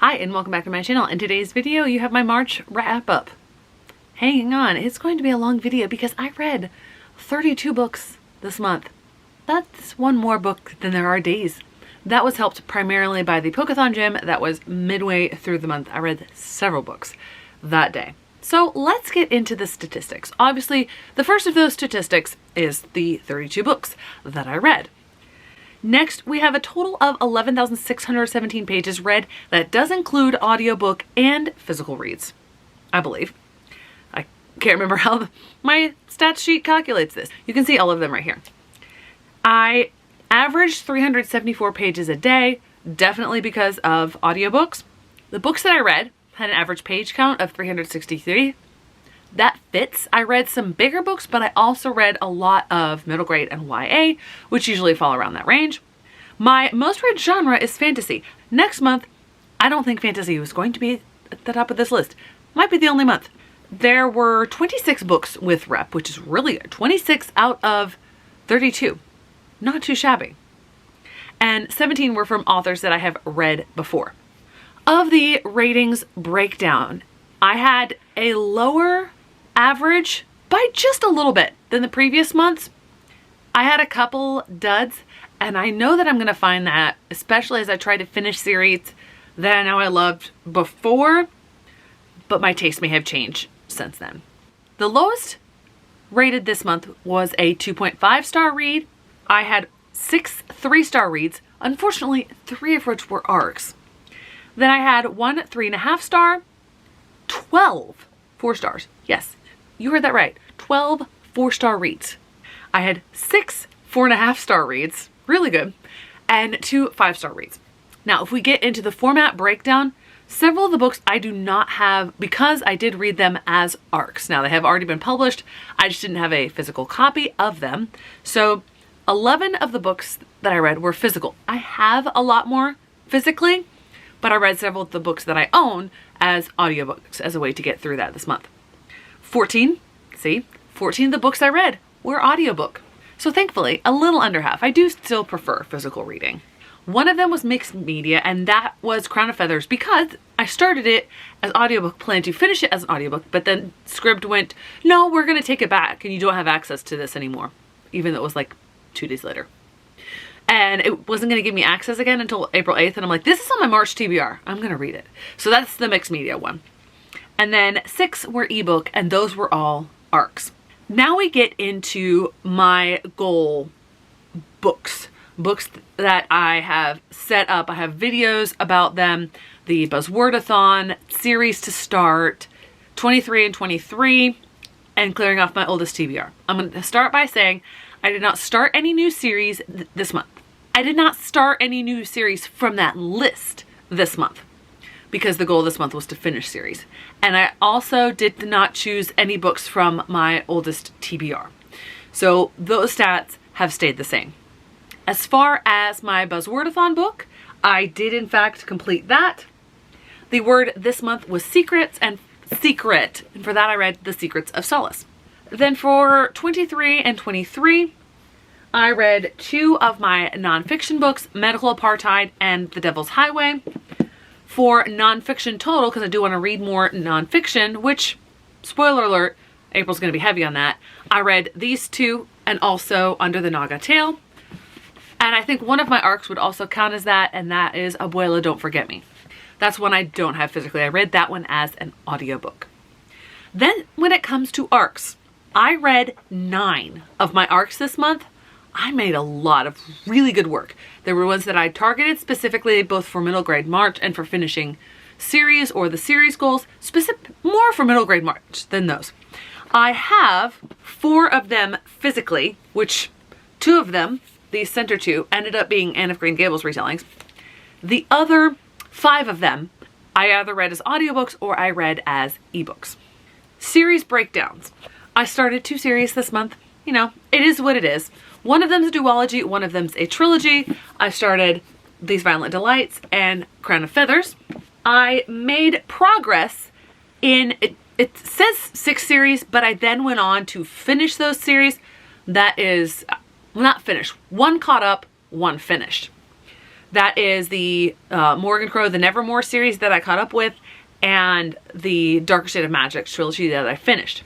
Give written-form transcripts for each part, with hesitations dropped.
Hi and welcome back to my channel. In today's video you have my March wrap up. Hang on, it's going to be a long video because I read 32 books this month. That's one more book than there are days. That was helped primarily by the Pokeathon gym that was midway through the month. I read several books that day. So let's get into the statistics. Obviously, the first of those statistics is the 32 books that I read. Next, we have a total of 11,617 pages read. That does include audiobook and physical reads, I believe. I can't remember how my stats sheet calculates this. You can see all of them right here. I averaged 374 pages a day, definitely because of audiobooks. The books that I read had an average page count of 363. That fits. I read some bigger books, but I also read a lot of middle grade and YA, which usually fall around that range. My most read genre is fantasy. Next month, I don't think fantasy was going to be at the top of this list. Might be the only month. There were 26 books with rep, which is really good. 26 out of 32. Not too shabby. And 17 were from authors that I have read before. Of the ratings breakdown, I had a lower average by just a little bit than the previous months. I had a couple duds, and I know that I'm going to find that, especially as I try to finish series that I know I loved before, but my taste may have changed since then. The lowest rated this month was a 2.5 star read. I had 6 3-star reads, unfortunately 3 of which were ARCs. Then I had 1 3.5 star, 12 4 stars. Yes, you heard that right. 12 4-star reads. I had 6 4.5 star reads, really good, and 2 5-star reads. Now, if we get into the format breakdown, several of the books I do not have because I did read them as ARCs. Now, they have already been published. I just didn't have a physical copy of them. So 11 of the books that I read were physical. I have a lot more physically, but I read several of the books that I own as audiobooks as a way to get through that this month. 14 of the books I read were audiobook. So thankfully, a little under half. I do still prefer physical reading. One of them was mixed media, and that was Crown of Feathers because I started it as audiobook, planned to finish it as an audiobook, but then Scribd went, no, we're going to take it back and you don't have access to this anymore, even though it was like 2 days later. And it wasn't going to give me access again until April 8th. And I'm like, this is on my March TBR. I'm going to read it. So that's the mixed media one. And then 6 were ebook, and those were all ARCs. Now we get into my goal books. Books that I have set up. I have videos about them. The Buzzwordathon series to start, 23 and 23, and clearing off my oldest TBR. I'm going to start by saying I did not start any new series this month. I did not start any new series from that list this month because the goal this month was to finish series. And I also did not choose any books from my oldest TBR. So those stats have stayed the same. As far as my Buzzwordathon book, I did in fact complete that. The word this month was secrets and secret. And for that I read The Secrets of Solace. Then for 23 and 23, I read 2 of my nonfiction books, Medical Apartheid and The Devil's Highway. For nonfiction total, because I do want to read more nonfiction, which, spoiler alert, April's going to be heavy on that, I read these 2 and also Under the Naga Tail. And I think one of my ARCs would also count as that, and that is Abuela Don't Forget Me. That's one I don't have physically. I read that one as an audiobook. Then when it comes to ARCs, I read 9 of my ARCs this month. I made a lot of really good work. There were ones that I targeted specifically both for middle grade March and for finishing series or the series goals, more for middle grade March than those. I have 4 of them physically, which 2 of them, these center 2, ended up being Anne of Green Gables retellings. The other 5 of them, I either read as audiobooks or I read as ebooks. Series breakdowns. I started 2 series this month. You know, it is what it is. One of them's a duology, one of them's a trilogy. I started These Violent Delights and Crown of Feathers. I made progress in, it says 6 series, but I then went on to finish those series. That is, well, not finished. 1 caught up, 1 finished. That is the Morgan Crow, the Nevermore series that I caught up with, and the Darker Shade of Magic trilogy that I finished.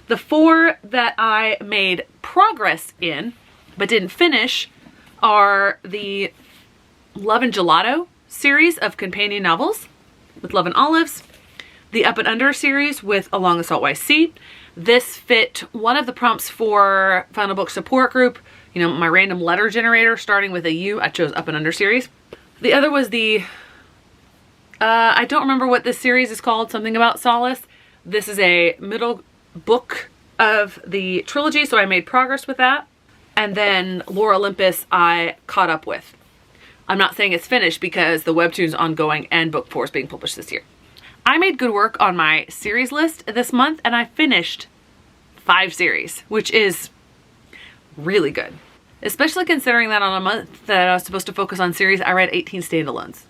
The 4 that I made progress in, but didn't finish, are the Love and Gelato series of companion novels with Love and Olives, the Up and Under series with Along the Saltwise Sea. This fit one of the prompts for Final Book Support Group, you know, my random letter generator starting with a U. I chose Up and Under series. The other was the, I don't remember what this series is called, something about Solace. This is a middle book of the trilogy, so I made progress with that. And then Lore Olympus I caught up with. I'm not saying it's finished because the webtoon's ongoing and book 4 is being published this year. I made good work on my series list this month and I finished 5 series, which is really good. Especially considering that on a month that I was supposed to focus on series, I read 18 standalones.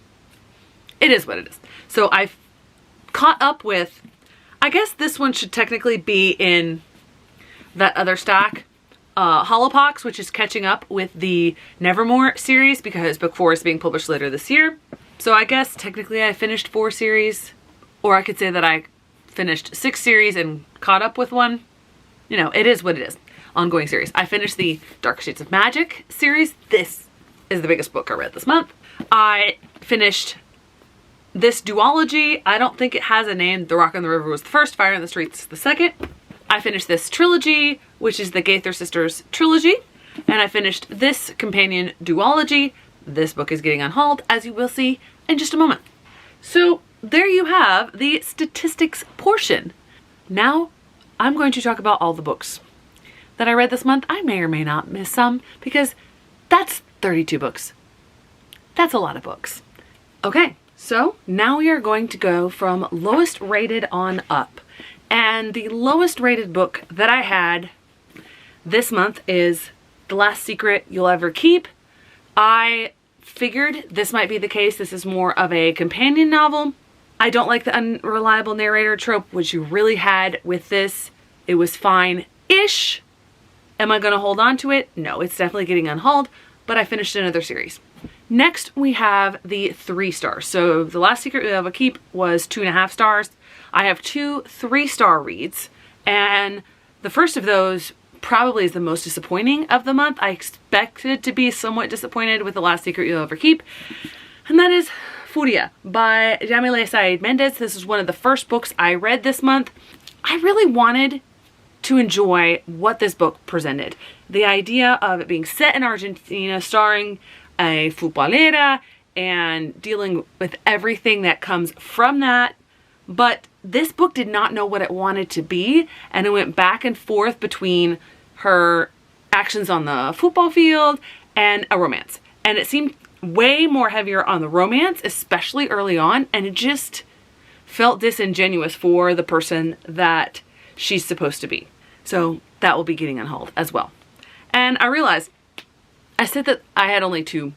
It is what it is. So I've caught up with, I guess this one should technically be in that other stack, Holopox, which is catching up with the Nevermore series because book 4 is being published later this year. So I guess technically I finished 4 series, or I could say that I finished 6 series and caught up with one. You know, it is what it is. Ongoing series. I finished the Darker Shades of Magic series. This is the biggest book I read this month. I finished this duology. I don't think it has a name. The Rock on the River was the first, Fire in the Streets the second. I finished this trilogy, which is the Gaither Sisters trilogy. And I finished this companion duology. This book is getting unhauled, as you will see in just a moment. So there you have the statistics portion. Now I'm going to talk about all the books that I read this month. I may or may not miss some because that's 32 books. That's a lot of books. Okay, so now we are going to go from lowest rated on up. And the lowest rated book that I had this month is The Last Secret You'll Ever Keep. I figured this might be the case. This is more of a companion novel. I don't like the unreliable narrator trope, which you really had with this. It was fine-ish. Am I going to hold on to it? No, it's definitely getting unhauled, but I finished another series. Next, we have the 3 stars. So The Last Secret You'll Ever Keep was 2.5 stars. I have 2 3-star reads, and the first of those probably is the most disappointing of the month. I expected to be somewhat disappointed with The Last Secret You'll Ever Keep, and that is Furia by Jamile Said Mendez. This is one of the first books I read this month. I really wanted to enjoy what this book presented. The idea of it being set in Argentina, starring a futbolera, and dealing with everything that comes from that. But this book did not know what it wanted to be, and it went back and forth between her actions on the football field and a romance. And it seemed way more heavier on the romance, especially early on, and it just felt disingenuous for the person that she's supposed to be. So that will be getting unhauled as well. And I realized, I said that I had only 2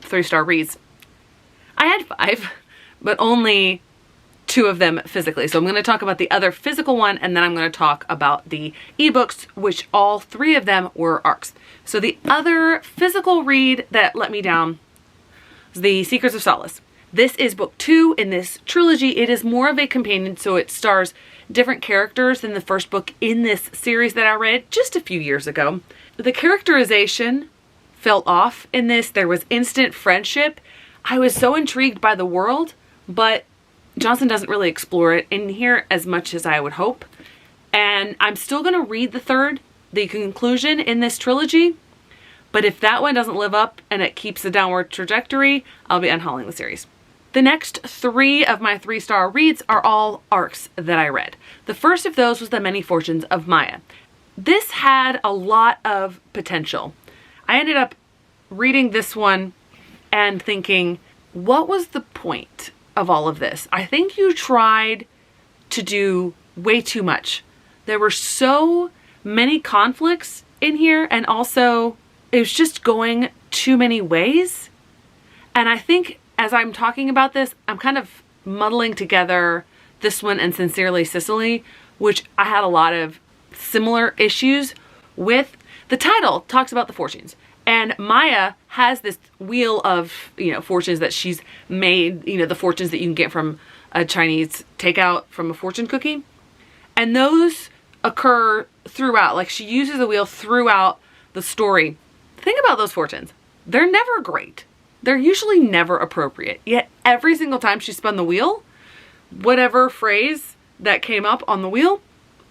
3-star reads. I had 5, but only 2 of them physically. So I'm going to talk about the other physical one, and then I'm going to talk about the ebooks, which all 3 of them were ARCs. So the other physical read that let me down is the Secrets of Solace. This is book 2 in this trilogy. It is more of a companion, so it stars different characters than the first book in this series that I read just a few years ago. The characterization felt off in this. There was instant friendship. I was so intrigued by the world, but Johnson doesn't really explore it in here as much as I would hope. And I'm still going to read the conclusion in this trilogy, but if that one doesn't live up and it keeps a downward trajectory, I'll be unhauling the series. The next 3 of my 3-star reads are all ARCs that I read. The first of those was The Many Fortunes of Maya. This had a lot of potential. I ended up reading this one and thinking, what was the point of all of this? I think you tried to do way too much. There were so many conflicts in here, and also it was just going too many ways. And I think as I'm talking about this, I'm kind of muddling together this one and Sincerely Cicely, which I had a lot of similar issues with. The title talks about the fortunes, And Maya has this wheel of, fortunes that she's made, the fortunes that you can get from a Chinese takeout from a fortune cookie. And those occur throughout. Like, she uses the wheel throughout the story. Think about those fortunes. They're never great. They're usually never appropriate. Yet every single time she spun the wheel, whatever phrase that came up on the wheel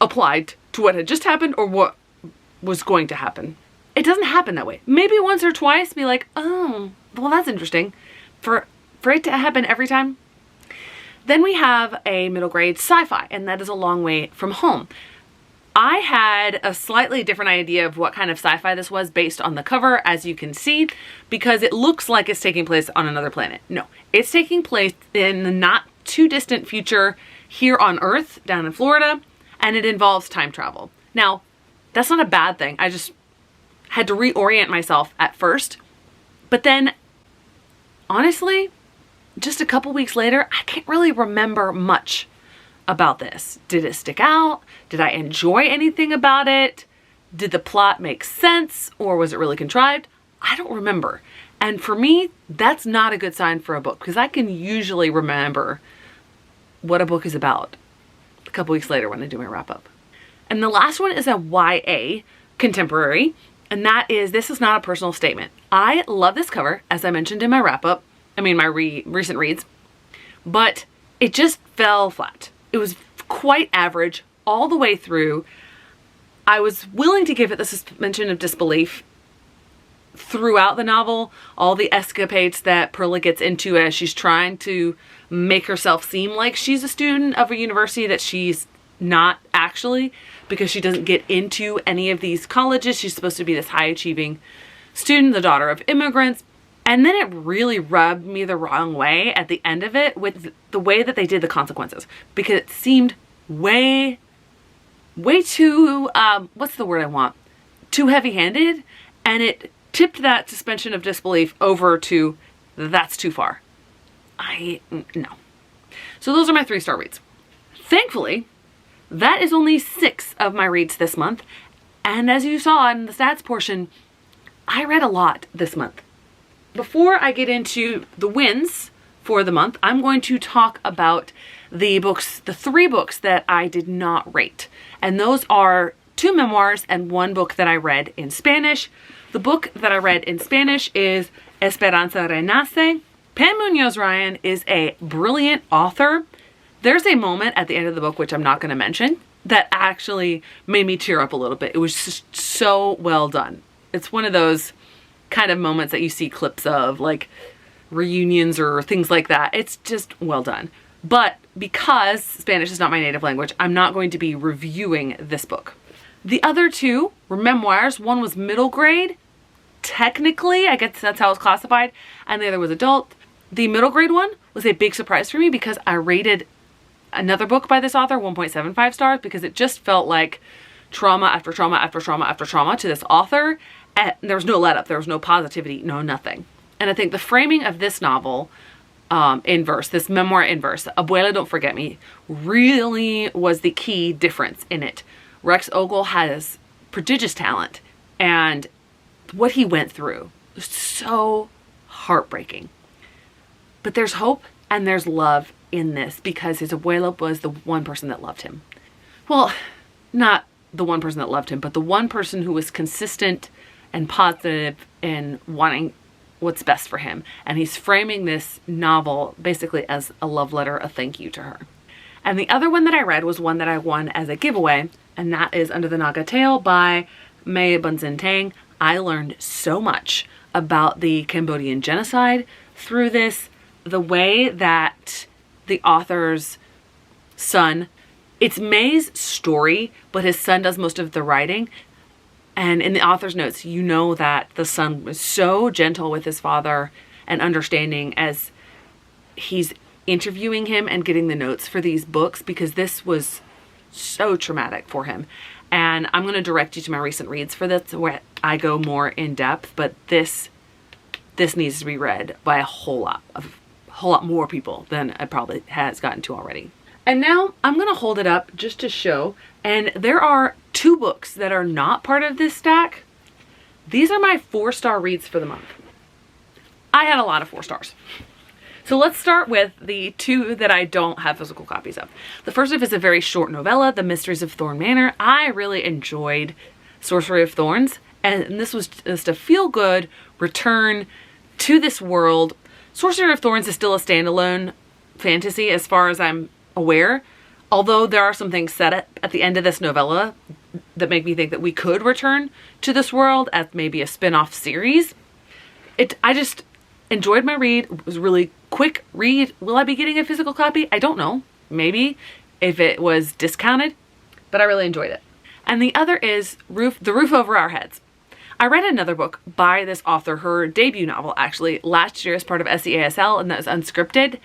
applied to what had just happened or what was going to happen. It doesn't happen that way. Maybe once or twice be like, oh, well, that's interesting. For it to happen every time. Then we have a middle grade sci-fi, and that is a long way from home. I had a slightly different idea of what kind of sci-fi this was based on the cover, as you can see, because it looks like it's taking place on another planet. No, it's taking place in the not too distant future here on Earth, down in Florida, and it involves time travel. Now, that's not a bad thing. I just had to reorient myself at first. But then, honestly, just a couple weeks later, I can't really remember much about this. Did it stick out? Did I enjoy anything about it? Did the plot make sense, or was it really contrived? I don't remember. And for me, that's not a good sign for a book, because I can usually remember what a book is about a couple weeks later when I do my wrap up. And the last one is a YA contemporary, and that is This Is Not a Personal Statement. I love this cover, as I mentioned in my wrap up. I mean, my recent reads, but it just fell flat. It was quite average all the way through. I was willing to give it the suspension of disbelief throughout the novel, all the escapades that Perla gets into as she's trying to make herself seem like she's a student of a university that she's not actually, because she doesn't get into any of these colleges. She's supposed to be this high achieving student, the daughter of immigrants. And then it really rubbed me the wrong way at the end of it with the way that they did the consequences, because it seemed way too, what's the word I want? Too heavy-handed. And it tipped that suspension of disbelief over to, that's too far. No. So those are my 3-star reads. Thankfully, that is only 6 of my reads this month. And as you saw in the stats portion, I read a lot this month. Before I get into the wins for the month, I'm going to talk about the 3 books that I did not rate. And those are 2 memoirs and 1 book that I read in Spanish. The book that I read in Spanish is Esperanza Renace. Pam Munoz Ryan is a brilliant author. There's a moment at the end of the book, which I'm not going to mention, that actually made me tear up a little bit. It was just so well done. It's one of those kind of moments that you see clips of, like reunions or things like that. It's just well done. But because Spanish is not my native language, I'm not going to be reviewing this book. The other 2 were memoirs. One was middle grade. Technically, I guess that's how it's classified. And the other was adult. The middle grade one was a big surprise for me because I rated another book by this author 1.75 stars because it just felt like trauma after trauma after trauma after trauma to this author. And there was no let up. There was no positivity, no nothing. And I think the framing of this novel in verse, this memoir in verse, Abuela Don't Forget Me, really was the key difference in it. Rex Ogle has prodigious talent, and what he went through was so heartbreaking. But there's hope and there's love in this because his abuela was the one person that loved him. Well, not the one person that loved him, but the one person who was consistent and positive in wanting what's best for him. And he's framing this novel basically as a love letter, a thank you to her. And the other one that I read was one that I won as a giveaway, and that is Under the Naga Tail by May Bunzin Tang. I learned so much about the Cambodian genocide through this, the way that the author's son, it's May's story, but his son does most of the writing. And in the author's notes, you know that the son was so gentle with his father and understanding as he's interviewing him and getting the notes for these books, because this was so traumatic for him. And I'm going to direct you to my recent reads for this where I go more in depth, but this needs to be read by a whole lot more people than it probably has gotten to already. And now I'm going to hold it up just to show, and there are 2 books that are not part of this stack These are my 4-star reads for the month. I had a lot of 4 stars. So let's start with the 2 that I don't have physical copies of. The first is a very short novella, The Mysteries of Thorn Manor. I really enjoyed Sorcery of Thorns, and this was just a feel-good return to this world. Sorcery of Thorns is still a standalone fantasy as far as I'm aware, although there are some things set at the end of this novella that make me think that we could return to this world as maybe a spin-off series. I just enjoyed my read. It was a really quick read. Will I be getting a physical copy? I don't know. Maybe if it was discounted, but I really enjoyed it. And the other is The Roof Over Our Heads. I read another book by this author, her debut novel actually, last year as part of SEASL, and that was Unscripted.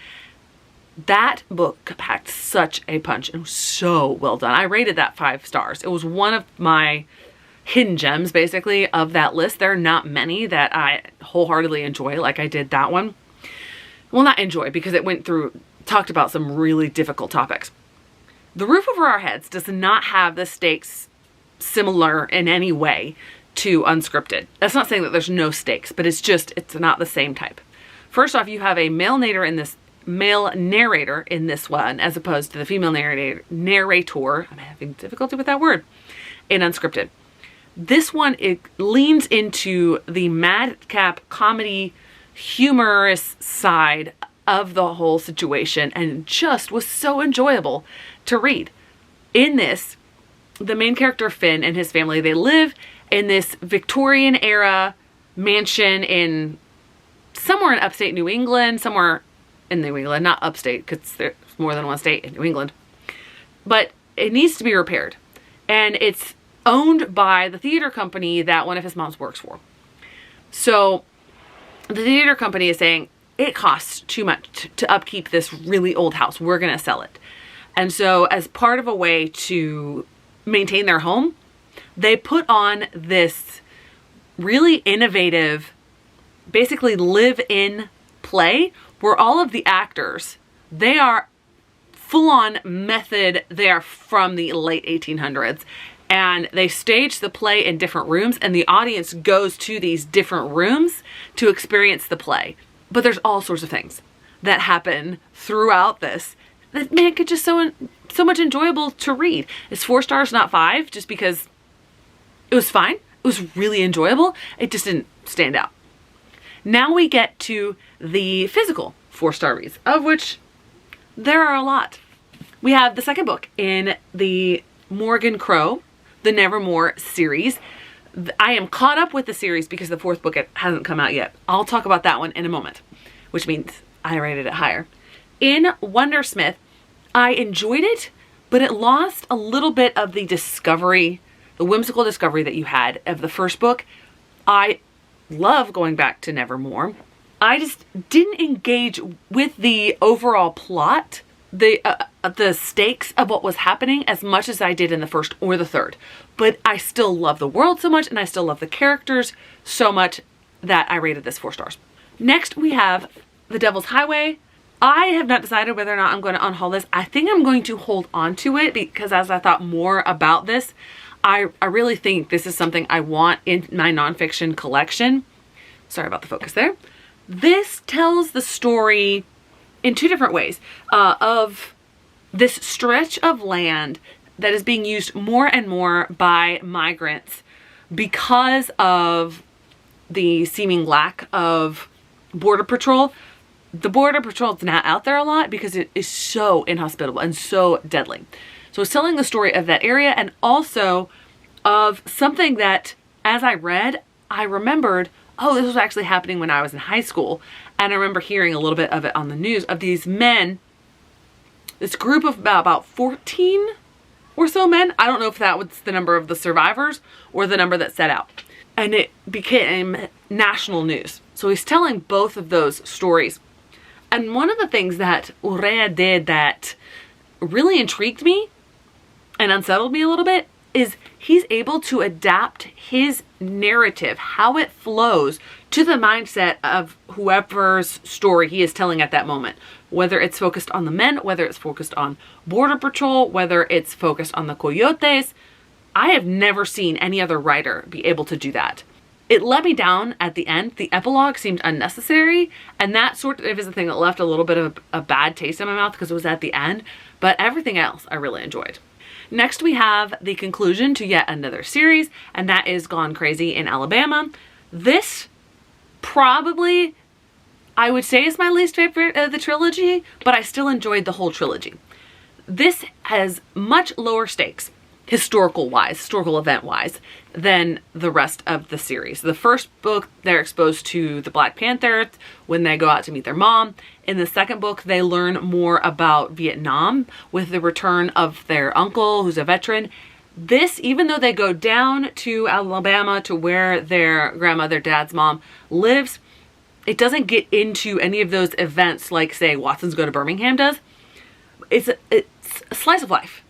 That book packed such a punch and was so well done. I rated that 5 stars. It was one of my hidden gems, basically, of that list. There are not many that I wholeheartedly enjoy like I did that one. Well, not enjoy, because it talked about some really difficult topics. The Roof Over Our Heads does not have the stakes similar in any way to Unscripted. That's not saying that there's no stakes, but it's not the same type. First off, you have a male narrator in this one, as opposed to the female narrator. I'm having difficulty with that word in Unscripted. This one, it leans into the madcap comedy, humorous side of the whole situation, and just was so enjoyable to read. In this, the main character Finn and his family, they live in this Victorian era mansion in somewhere in upstate New England, somewhere in New England, not upstate, because there's more than one state in New England. But it needs to be repaired. And it's owned by the theater company that one of his moms works for. So the theater company is saying, it costs too much to upkeep this really old house. We're going to sell it. And so as part of a way to maintain their home, they put on this really innovative, basically live-in play where all of the actors, they are full-on method. They are from the late 1800s. And they stage the play in different rooms, and the audience goes to these different rooms to experience the play. But there's all sorts of things that happen throughout this that make it just so much enjoyable to read. It's 4 stars, not 5, just because it was fine. It was really enjoyable. It just didn't stand out. Now we get to the physical 4-star reads, of which there are a lot. We have the second book in the Morgan Crow, the Nevermore series. I am caught up with the series because the 4th book hasn't come out yet. I'll talk about that one in a moment, which means I rated it higher. In Wondersmith, I enjoyed it, but it lost a little bit of the discovery, the whimsical discovery that you had of the first book. I love going back to Nevermore. I just didn't engage with the overall plot, the stakes of what was happening as much as I did in the first or the third. But I still love the world so much, and I still love the characters so much that I rated this 4 stars. Next, we have The Devil's Highway. I have not decided whether or not I'm going to unhaul this. I think I'm going to hold on to it because as I thought more about this, I really think this is something I want in my nonfiction collection. Sorry about the focus there. This tells the story in 2 different ways of this stretch of land that is being used more and more by migrants because of the seeming lack of border patrol. The border patrol is not out there a lot because it is so inhospitable and so deadly. So it's telling the story of that area, and also of something that, as I read, I remembered, oh, this was actually happening when I was in high school. And I remember hearing a little bit of it on the news of these men, this group of about 14 or so men. I don't know if that was the number of the survivors or the number that set out. And it became national news. So he's telling both of those stories. And one of the things that Urrea did that really intrigued me and unsettled me a little bit is he's able to adapt his narrative, how it flows, to the mindset of whoever's story he is telling at that moment. Whether it's focused on the men, whether it's focused on border patrol, whether it's focused on the coyotes. I have never seen any other writer be able to do that. It let me down at the end. The epilogue seemed unnecessary, and that sort of is the thing that left a little bit of a bad taste in my mouth because it was at the end, but everything else I really enjoyed. Next, we have the conclusion to yet another series, and that is Gone Crazy in Alabama. This probably, I would say, is my least favorite of the trilogy, but I still enjoyed the whole trilogy. This has much lower stakes, historical event wise, than the rest of the series. The first book, they're exposed to the Black Panthers when they go out to meet their mom. In the second book, they learn more about Vietnam with the return of their uncle, who's a veteran. This, even though they go down to Alabama to where their grandmother, dad's mom, lives, it doesn't get into any of those events like, say, Watson's Go to Birmingham does. It's a slice of life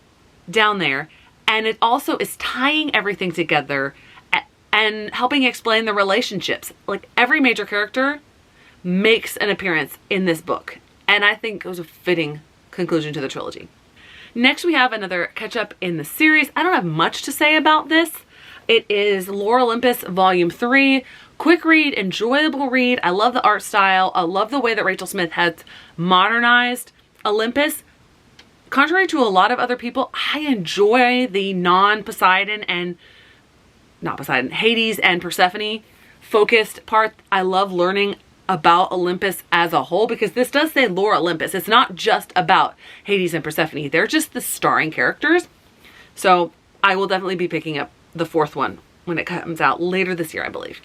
down there. And it also is tying everything together and helping explain the relationships. Like, every major character makes an appearance in this book. And I think it was a fitting conclusion to the trilogy. Next, we have another catch-up in the series. I don't have much to say about this. It is Lore Olympus Volume 3. Quick read, enjoyable read. I love the art style. I love the way that Rachel Smith has modernized Olympus. Contrary to a lot of other people, I enjoy the Hades and Persephone focused part. I love learning about Olympus as a whole because this does say Lore Olympus. It's not just about Hades and Persephone. They're just the starring characters. So I will definitely be picking up the fourth one when it comes out later this year, I believe.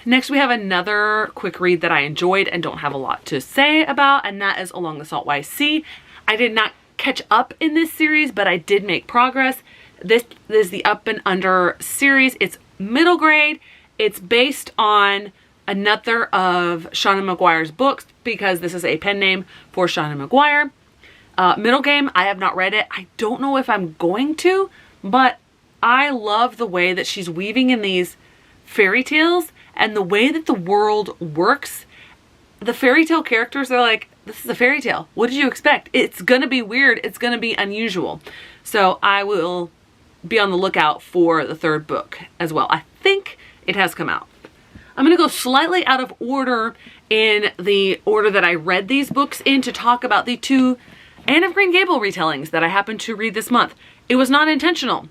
Next, we have another quick read that I enjoyed and don't have a lot to say about, and that is Along the Saltwise Sea. I did not catch up in this series, but I did make progress. This is the Up and Under series. It's middle grade. It's based on another of Seanan McGuire's books because this is a pen name for Seanan McGuire. Middle game, I have not read it. I don't know if I'm going to, but I love the way that she's weaving in these fairy tales and the way that the world works. The fairy tale characters are like, this is a fairy tale. What did you expect? It's gonna be weird. It's gonna be unusual. So I will be on the lookout for the third book as well. I think it has come out. I'm gonna go slightly out of order in the order that I read these books in to talk about the two Anne of Green Gable retellings that I happened to read this month. It was not intentional.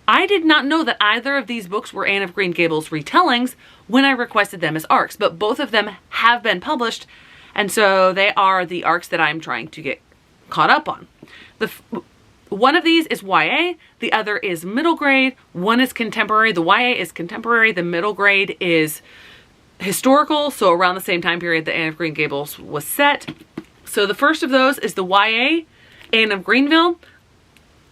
I did not know that either of these books were Anne of Green Gable's retellings when I requested them as ARCs, but both of them have been published, and so they are the ARCs that I'm trying to get caught up on. One of these is YA, the other is middle grade, one is contemporary. The YA is contemporary, the middle grade is historical, so around the same time period that Anne of Green Gables was set. So the first of those is the YA, Anne of Greenville.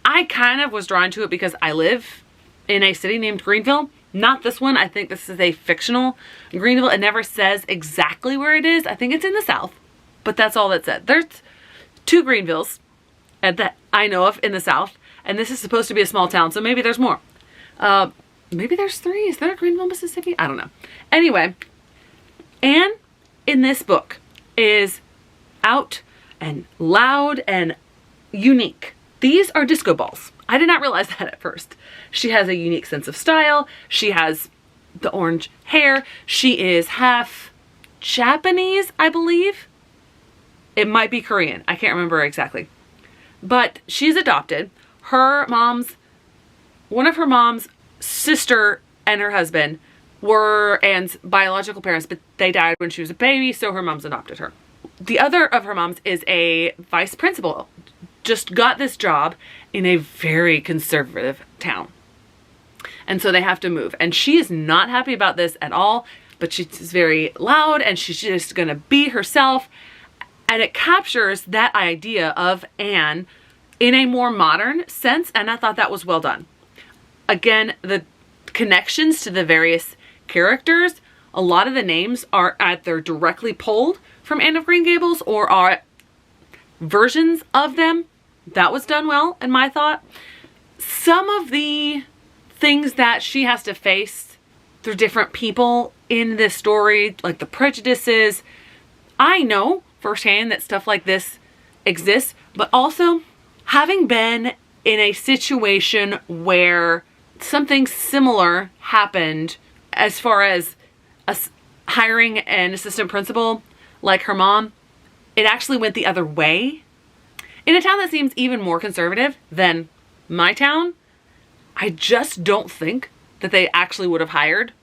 I kind of was drawn to it because I live in a city named Greenville. Not this one. I think this is a fictional Greenville. It never says exactly where it is. I think it's in the South, but that's all that said. There's two Greenvilles that I know of in the South, and this is supposed to be a small town, so maybe there's more. Maybe there's three. Is there a Greenville, Mississippi? I don't know. Anyway, Anne in this book is out and loud and unique. These are disco balls. I did not realize that at first. She has a unique sense of style. She has the orange hair. She is half Japanese, I believe. It might be Korean. I can't remember exactly. But she's adopted. One of her mom's sister and her husband were Anne's biological parents, but they died when she was a baby, so her mom's adopted her. The other of her moms is a vice principal. Just got this job in a very conservative town. And so they have to move. And she is not happy about this at all, but she's very loud and she's just gonna be herself. And it captures that idea of Anne in a more modern sense, and I thought that was well done. Again, the connections to the various characters, a lot of the names are either directly pulled from Anne of Green Gables or are versions of them. That was done well in my thought. Some of the things that she has to face through different people in this story, like the prejudices, I know firsthand that stuff like this exists, but also having been in a situation where something similar happened as far as hiring an assistant principal like her mom, it actually went the other way. In a town that seems even more conservative than my town, I just don't think that they actually would have hired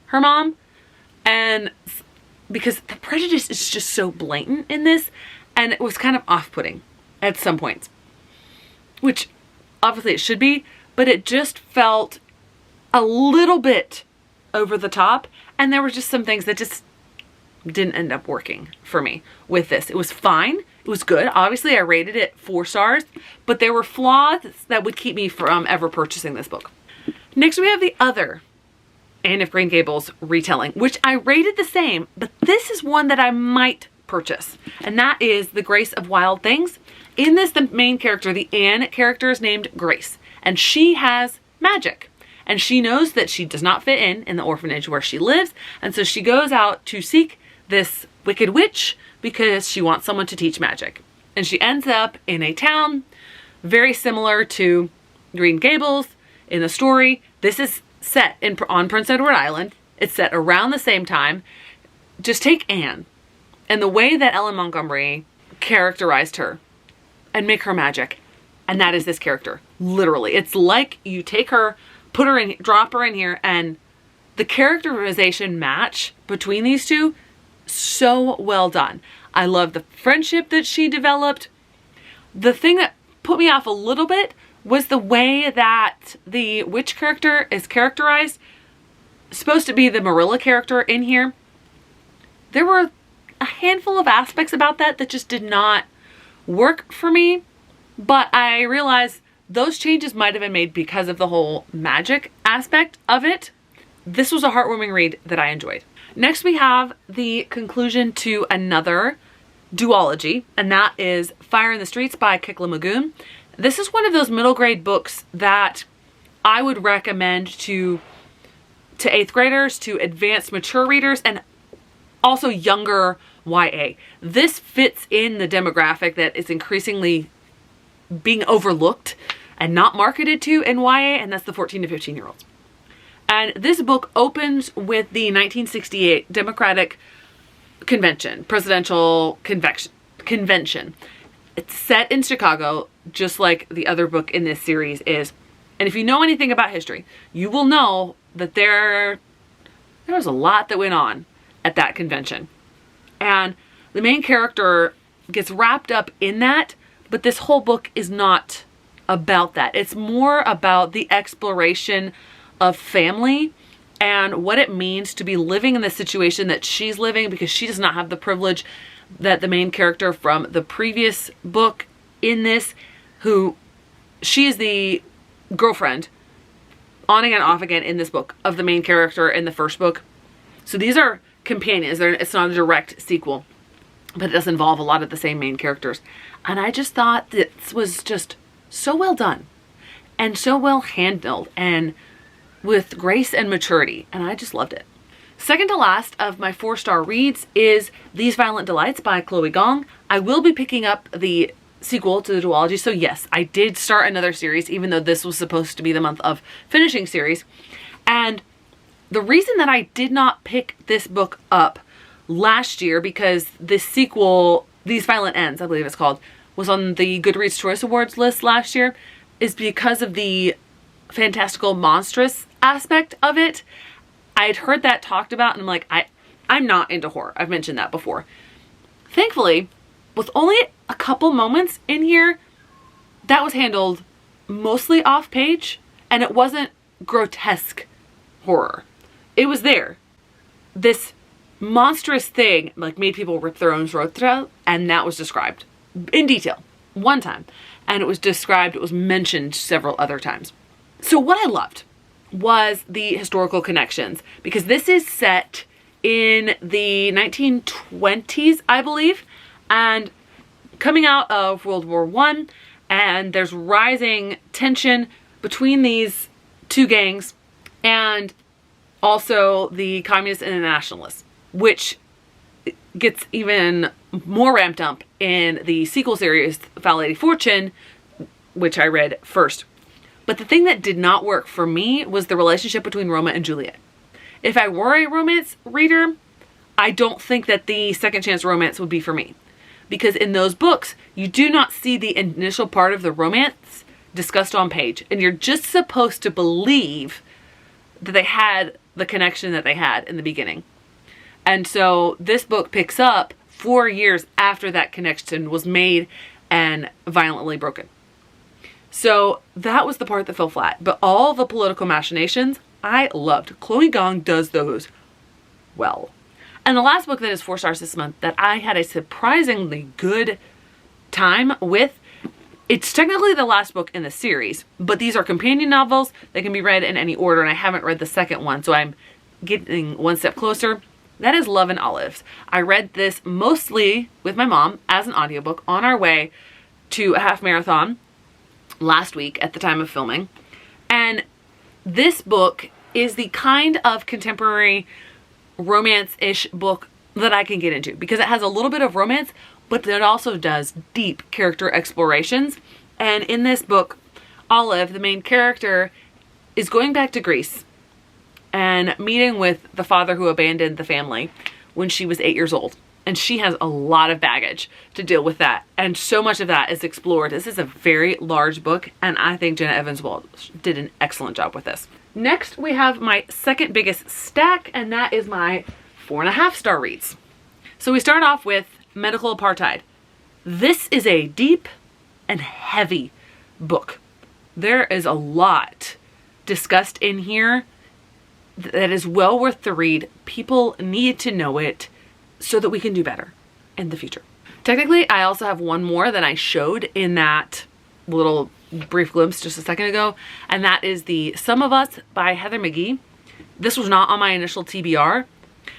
her mom. And because the prejudice is just so blatant in this, and it was kind of off-putting at some points, which obviously it should be, but it just felt a little bit over the top, and there were just some things that just didn't end up working for me with this. It was fine. It was good. Obviously, I rated it 4 stars, but there were flaws that would keep me from ever purchasing this book. Next, we have the other Anne of Green Gables retelling, which I rated the same, but this is one that I might purchase, and that is The Grace of Wild Things. In this, the main character, the Anne character, is named Grace, and she has magic, and she knows that she does not fit in the orphanage where she lives, and so she goes out to seek this wicked witch because she wants someone to teach magic. And she ends up in a town very similar to Green Gables in the story. This is set on Prince Edward Island. It's set around the same time. Just take Anne and the way that Ellen Montgomery characterized her and make her magic. And that is this character. Literally. It's like you take her, put her in, drop her in here, and the characterization match between these two, so well done. I love the friendship that she developed. The thing that put me off a little bit was the way that the witch character is characterized. Supposed to be the Marilla character in here. There were a handful of aspects about that just did not work for me, but I realized those changes might have been made because of the whole magic aspect of it. This was a heartwarming read that I enjoyed. Next, we have the conclusion to another duology, and that is Fire in the Streets by Kikla Magoon. This is one of those middle grade books that I would recommend to 8th graders, to advanced mature readers, and also younger YA. This fits in the demographic that is increasingly being overlooked and not marketed to in YA, and that's the 14 to 15 year olds. And this book opens with the 1968 Democratic Convention, Presidential Convention. It's set in Chicago, just like the other book in this series is. And if you know anything about history, you will know that there was a lot that went on at that convention. And the main character gets wrapped up in that, but this whole book is not about that. It's more about the exploration of family and what it means to be living in the situation that she's living, because she does not have the privilege that the main character from the previous book in this, who she is the girlfriend on again, off again in this book of the main character in the first book. So these are companions. It's not a direct sequel, but it does involve a lot of the same main characters. And I just thought this was just so well done and so well handled and with grace and maturity, and I just loved it. Second to last of my 4-star reads is These Violent Delights by Chloe Gong. I will be picking up the sequel to the duology, so yes, I did start another series, even though this was supposed to be the month of finishing series. And the reason that I did not pick this book up last year, because this sequel, These Violent Ends, I believe it's called, was on the Goodreads Choice Awards list last year, is because of the fantastical monstrous aspect of it. I had heard that talked about, and I'm like, I'm not into horror. I've mentioned that before. Thankfully, with only a couple moments in here, that was handled mostly off page, and it wasn't grotesque horror. It was there. This monstrous thing like made people rip their own throats out, and that was described in detail one time, and it was mentioned several other times. So what I loved was the historical connections, because this is set in the 1920s, I believe, and coming out of World War I, and there's rising tension between these two gangs and also the communists and the nationalists, which gets even more ramped up in the sequel series, Foul Lady Fortune, which I read first. But the thing that did not work for me was the relationship between Roma and Juliet. If I were a romance reader, I don't think that the second chance romance would be for me. Because in those books, you do not see the initial part of the romance discussed on page. And you're just supposed to believe that they had the connection that they had in the beginning. And so this book picks up 4 years after that connection was made and violently broken. So that was the part that fell flat. But all the political machinations, I loved. Chloe Gong does those well. And the last book that is 4 stars this month that I had a surprisingly good time with, it's technically the last book in the series, but these are companion novels. They can be read in any order, and I haven't read the second one, so I'm getting one step closer. That is Love and Olives. I read this mostly with my mom as an audiobook on our way to a half marathon last week at the time of filming. And this book is the kind of contemporary romance-ish book that I can get into because it has a little bit of romance, but it also does deep character explorations. And in this book, Olive, the main character, is going back to Greece and meeting with the father who abandoned the family when she was 8 years old. And she has a lot of baggage to deal with that. And so much of that is explored. This is a very large book, and I think Jenna Evans-Walsh did an excellent job with this. Next, we have my second biggest stack, and that is my 4.5 star reads. So we start off with Medical Apartheid. This is a deep and heavy book. There is a lot discussed in here that is well worth the read. People need to know it so that we can do better in the future. Technically, I also have one more that I showed in that little brief glimpse just a second ago, and that is the Some of Us by Heather McGhee. This was not on my initial TBR.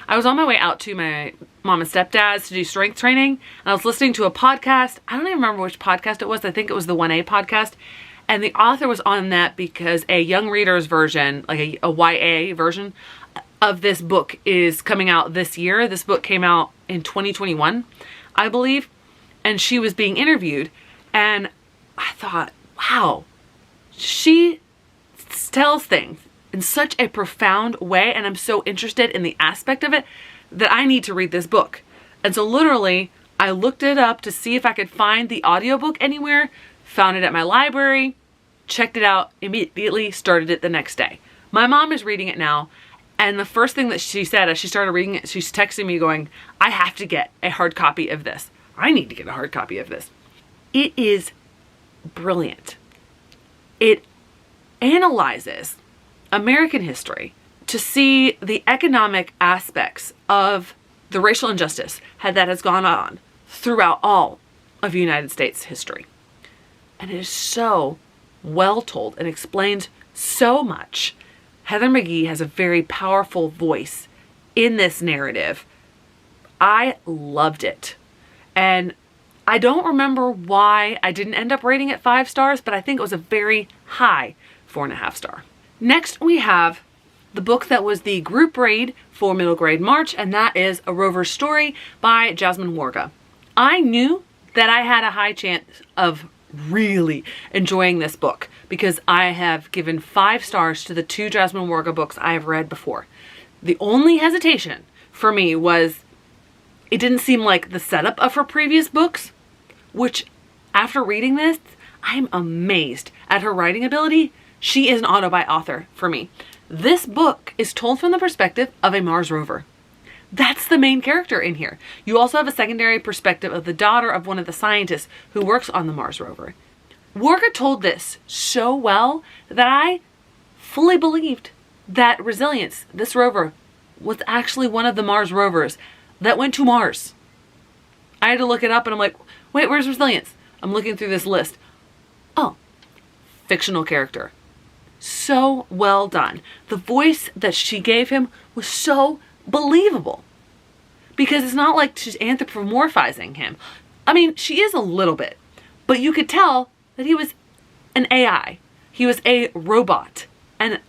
I was on my way out to my mom and stepdad's to do strength training, and I was listening to a podcast. I don't even remember which podcast it was. I think it was the 1A podcast, and the author was on that because a young reader's version, like a YA version of this book is coming out this year. This book came out in 2021, I believe, and she was being interviewed, and I thought, wow, she tells things in such a profound way, and I'm so interested in the aspect of it that I need to read this book. And so literally, I looked it up to see if I could find the audiobook anywhere, found it at my library, checked it out, immediately started it the next day. My mom is reading it now, and the first thing that she said as she started reading it, she's texting me going, I have to get a hard copy of this. I need to get a hard copy of this. It is brilliant. It analyzes American history to see the economic aspects of the racial injustice that has gone on throughout all of United States history. And it is so well told and explains so much. Heather McGhee has a very powerful voice in this narrative. I loved it. And I don't remember why I didn't end up rating it 5 stars, but I think it was a very high 4.5 star. Next, we have the book that was the group read for middle grade March, and that is A Rover's Story by Jasmine Warga. I knew that I had a high chance of really enjoying this book because I have given 5 stars to the 2 Jasmine Warga books I have read before. The only hesitation for me was it didn't seem like the setup of her previous books, which after reading this, I'm amazed at her writing ability. She is an autobi author for me. This book is told from the perspective of a Mars rover. That's the main character in here. You also have a secondary perspective of the daughter of one of the scientists who works on the Mars rover. Warga told this so well that I fully believed that Resilience, this rover, was actually one of the Mars rovers that went to Mars. I had to look it up and I'm like, wait, where's Resilience? I'm looking through this list. Oh, fictional character. So well done. The voice that she gave him was so believable because it's not like she's anthropomorphizing him. I mean, she is a little bit, but you could tell that he was an AI. He was a robot, and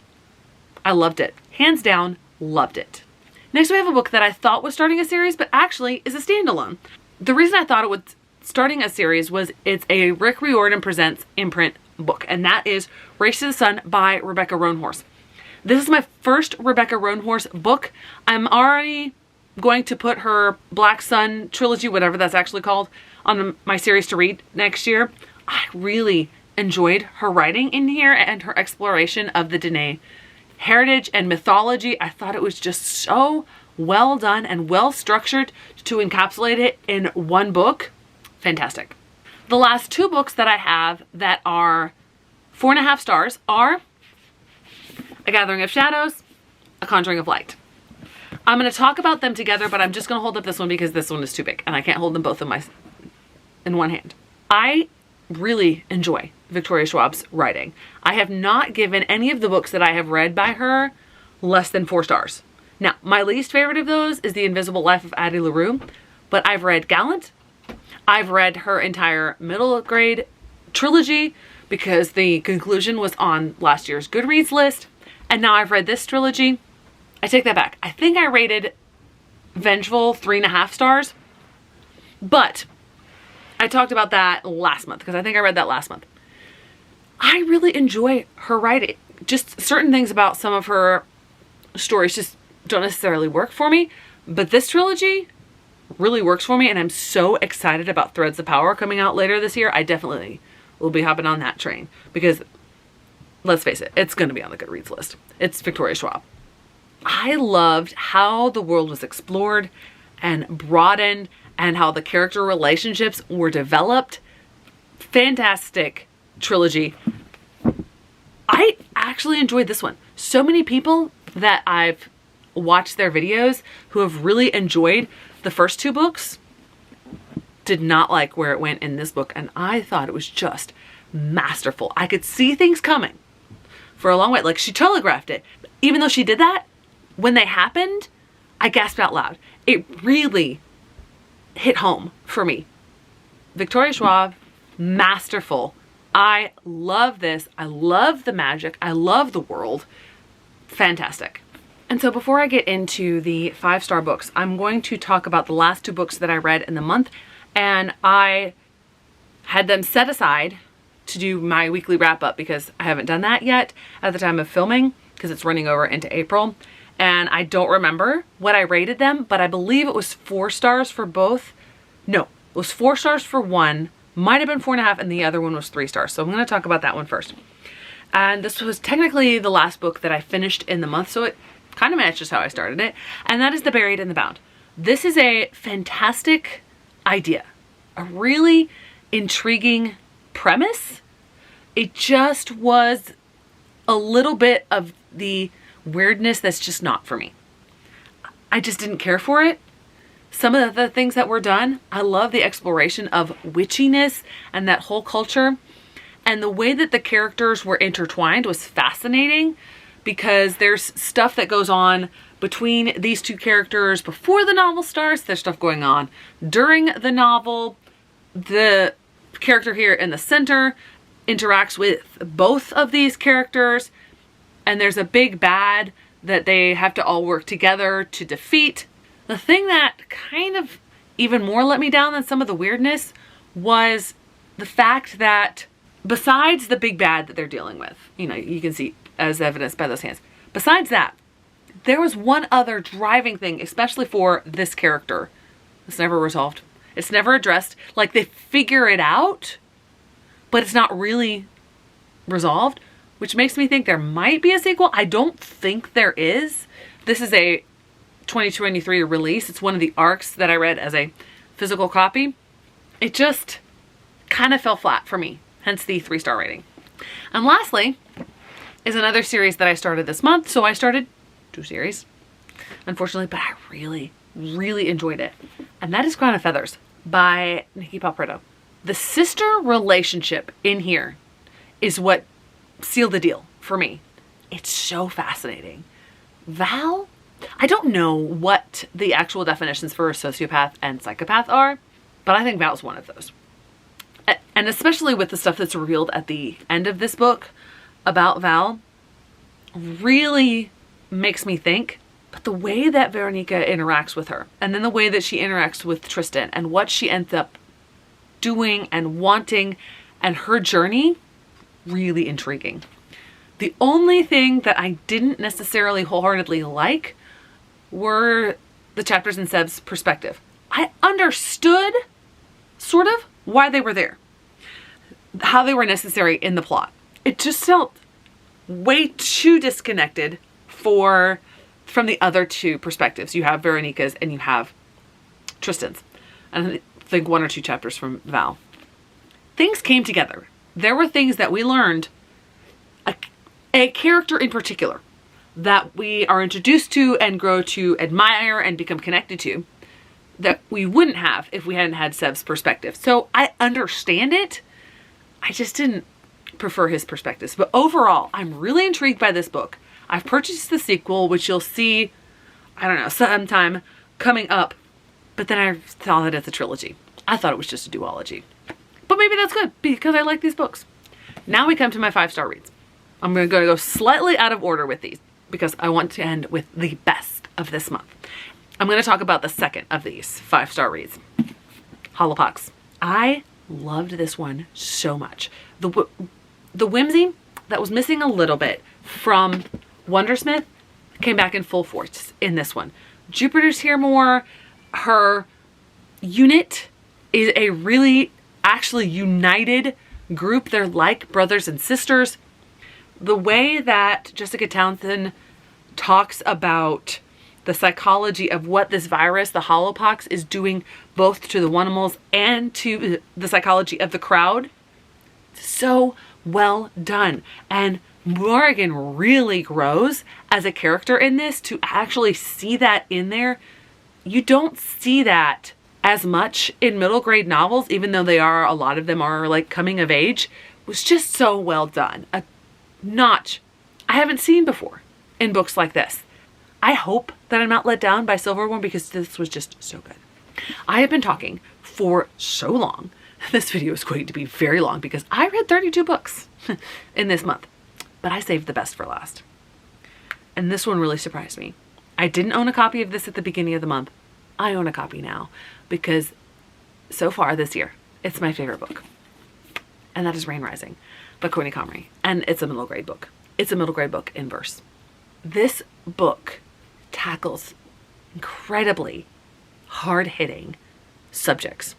I loved it. Hands down, loved it. Next, we have a book that I thought was starting a series, but actually is a standalone. The reason I thought it was starting a series was it's a Rick Riordan Presents imprint book, and that is Race to the Sun by Rebecca Roanhorse. This is my first Rebecca Roanhorse book. I'm already going to put her Black Sun trilogy, whatever that's actually called, on my series to read next year. I really enjoyed her writing in here and her exploration of the Dene heritage and mythology. I thought it was just so well done and well structured to encapsulate it in one book. Fantastic. The last two books that I have that are 4.5 stars are A Gathering of Shadows, A Conjuring of Light. I'm going to talk about them together, but I'm just going to hold up this one because this one is too big and I can't hold them both in one hand. I really enjoy Victoria Schwab's writing. I have not given any of the books that I have read by her less than 4 stars. Now, my least favorite of those is The Invisible Life of Addie LaRue, but I've read Gallant. I've read her entire middle grade trilogy because the conclusion was on last year's Goodreads list. And now I've read this trilogy. I take that back. I think I rated Vengeful 3.5 stars, but I talked about that last month because I think I read that last month. I really enjoy her writing. Just certain things about some of her stories just don't necessarily work for me, but this trilogy really works for me, and I'm so excited about Threads of Power coming out later this year. I definitely will be hopping on that train because, let's face it, it's going to be on the Goodreads list. It's Victoria Schwab. I loved how the world was explored and broadened and how the character relationships were developed. Fantastic trilogy. I actually enjoyed this one. So many people that I've watched their videos who have really enjoyed the first 2 books did not like where it went in this book, and I thought it was just masterful. I could see things coming for a long way. Like, she telegraphed it. Even though she did that, when they happened, I gasped out loud. It really hit home for me. Victoria Schwab, masterful. I love this. I love the magic. I love the world. Fantastic. And so before I get into the 5-star books, I'm going to talk about the last 2 books that I read in the month, and I had them set aside to do my weekly wrap up because I haven't done that yet at the time of filming because it's running over into April. And I don't remember what I rated them, but I believe it was 4 stars for both. No, it was 4 stars for one, might have been 4.5, and the other one was 3 stars. So I'm going to talk about that one first. And this was technically the last book that I finished in the month, so it kind of matches how I started it. And that is The Buried and the Bound. This is a fantastic idea, a really intriguing premise. It just was a little bit of the weirdness that's just not for me. I just didn't care for it. Some of the things that were done, I love the exploration of witchiness and that whole culture. And the way that the characters were intertwined was fascinating because there's stuff that goes on between these 2 characters before the novel starts. There's stuff going on during the novel. The character here in the center interacts with both of these characters, and there's a big bad that they have to all work together to defeat. The thing that kind of even more let me down than some of the weirdness was the fact that besides the big bad that they're dealing with, you know, you can see as evidenced by those hands. Besides that, there was one other driving thing, especially for this character. It's never resolved. It's never addressed. Like, they figure it out, but it's not really resolved, which makes me think there might be a sequel. I don't think there is. This is a 2023 release. It's one of the arcs that I read as a physical copy. It just kind of fell flat for me, hence the 3-star rating. And lastly is another series that I started this month. So I started 2 series, unfortunately, but I really, really enjoyed it. And that is Crown of Feathers by Nikki Palpretto. The sister relationship in here is what sealed the deal for me. It's so fascinating. Val, I don't know what the actual definitions for a sociopath and psychopath are, but I think Val's one of those. And especially with the stuff that's revealed at the end of this book about Val, really makes me think. But the way that Veronica interacts with her, and then the way that she interacts with Tristan, and what she ends up doing and wanting, and her journey, really intriguing. The only thing that I didn't necessarily wholeheartedly like were the chapters in Seb's perspective. I understood, sort of, why they were there, how they were necessary in the plot. It just felt way too disconnected from the other two perspectives. You have Veronica's and you have Tristan's. And I think 1 or 2 chapters from Val. Things came together. There were things that we learned, a character in particular, that we are introduced to and grow to admire and become connected to, that we wouldn't have if we hadn't had Seb's perspective. So I understand it. I just didn't prefer his perspectives. But overall, I'm really intrigued by this book. I've purchased the sequel, which you'll see, I don't know, sometime coming up. But then I saw that it's a trilogy. I thought it was just a duology. But maybe that's good because I like these books. Now we come to my 5-star reads. I'm going to go slightly out of order with these because I want to end with the best of this month. I'm going to talk about the second of these 5-star reads, Holopox. I loved this one so much. The whimsy that was missing a little bit from Wondersmith came back in full force in this one. Jupiter's here more. Her unit is a really actually united group. They're like brothers and sisters. The way that Jessica Townsend talks about the psychology of what this virus, the Holopox, is doing both to the Wunimals and to the psychology of the crowd, so well done. And Morrigan really grows as a character in this to actually see that in there. You don't see that as much in middle grade novels, even though a lot of them are like coming of age. It was just so well done. A notch I haven't seen before in books like this. I hope that I'm not let down by Silverworm because this was just so good. I have been talking for so long. This video is going to be very long because I read 32 books in this month, but I saved the best for last. And this one really surprised me. I didn't own a copy of this at the beginning of the month. I own a copy now because so far this year, it's my favorite book. And that is Rain Rising by Courtney Comrie. And it's a middle grade book. It's a middle grade book in verse. This book tackles incredibly hard-hitting subjects.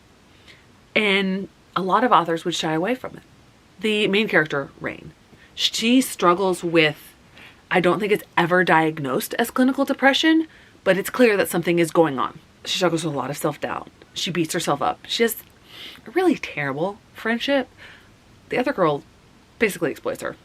And a lot of authors would shy away from it. The main character, Rain, she struggles with, I don't think it's ever diagnosed as clinical depression, but it's clear that something is going on. She struggles with a lot of self-doubt. She beats herself up. She has a really terrible friendship. The other girl basically exploits her,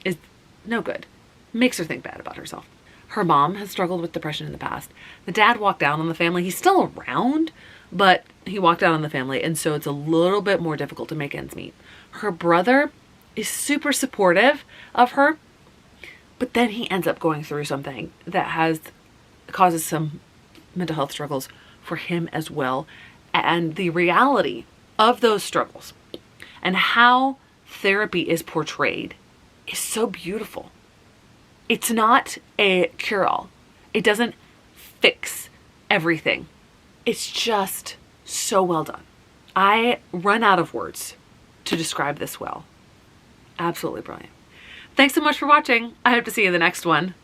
is no good, makes her think bad about herself. Her mom has struggled with depression in the past. The dad walked out on the family. He's still around, but he walked out on the family, and so it's a little bit more difficult to make ends meet. Her brother is super supportive of her, but then he ends up going through something that causes some mental health struggles for him as well. And the reality of those struggles and how therapy is portrayed is so beautiful. It's not a cure-all. It doesn't fix everything. It's just so well done. I run out of words to describe this well. Absolutely brilliant. Thanks so much for watching. I hope to see you in the next one.